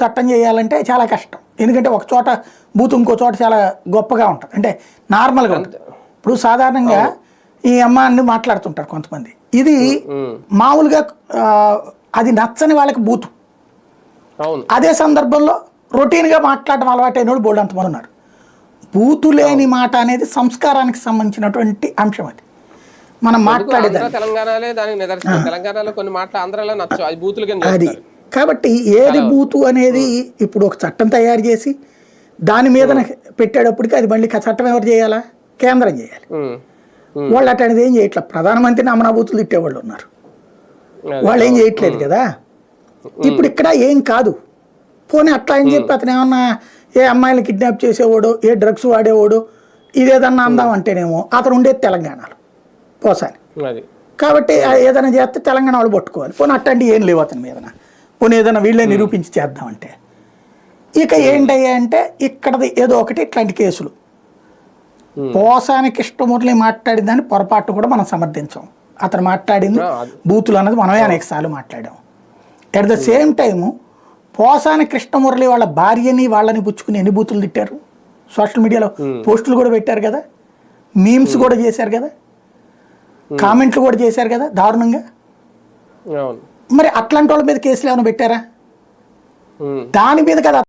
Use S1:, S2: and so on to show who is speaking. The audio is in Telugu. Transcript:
S1: చట్టం చేయాలంటే చాలా కష్టం. ఎందుకంటే ఒక చోట బూత్ ఇంకో చోట చాలా గొప్పగా ఉంటుంది, అంటే నార్మల్గా ఉంటుంది. ఇప్పుడు సాధారణంగా ఈ అమ్మ అన్ని మాట్లాడుతుంటారు కొంతమంది, ఇది మామూలుగా అది నచ్చని వాళ్ళకి బూతు. అదే సందర్భంలో రొటీన్గా మాట్లాడడం అలవాటైన వాళ్ళు బోల్డ్ అంతమంది ఉన్నారు. బూతు లేని మాట అనేది సంస్కారానికి సంబంధించినటువంటి అంశం. అది మనం మాట్లాడేది అది. కాబట్టి ఏది బూతు అనేది ఇప్పుడు ఒక చట్టం తయారు చేసి దాని మీద పెట్టేటప్పటికి అది మళ్ళీ చట్టం ఎవరు చేయాలా? కేంద్రం చేయాలి. వాళ్ళు అటువంటిది ఏం చేయట్లేదు. ప్రధానమంత్రిని అమనాభూతులు తిట్టేవాళ్ళు ఉన్నారు, వాళ్ళు ఏం చేయట్లేదు కదా. ఇప్పుడు ఇక్కడ ఏం కాదు, పోనీ అట్లా అని చెప్పి అతను ఏమన్నా ఏ అమ్మాయిని కిడ్నాప్ చేసేవాడు, ఏ డ్రగ్స్ వాడేవాడు, ఇదేదన్నా అందాం అంటేనేమో అతను ఉండేది తెలంగాణలో పోసాని. కాబట్టి ఏదైనా చేస్తే తెలంగాణ వాళ్ళు పట్టుకోవాలి. పోనీ అట్లాంటి ఏం లేవు అతని మీద. పోనీ ఏదైనా వీళ్ళే నిరూపించి చేద్దామంటే ఇక ఏంటయ్యా అంటే ఇక్కడది ఏదో ఒకటి ఇట్లాంటి కేసులు. పోసాని కృష్ణమురళి మాట్లాడిన దాన్ని పొరపాటు కూడా మనం సమర్థించాం. అతను మాట్లాడింది బూతులు అన్నది మనమే అనేక సార్లు మాట్లాడాం. At the same time Posani Krishna Murali వాళ్ళ భార్యని వాళ్ళని పుచ్చుకుని ఎన్ని బూతులు తిట్టారు. సోషల్ మీడియాలో పోస్టులు కూడా పెట్టారు కదా, మీమ్స్ కూడా చేశారు కదా, కామెంట్లు కూడా చేశారు కదా దారుణంగా. మరి అట్లాంటి వాళ్ళ మీద కేసులు ఏమైనా పెట్టారా? దాని మీద కదా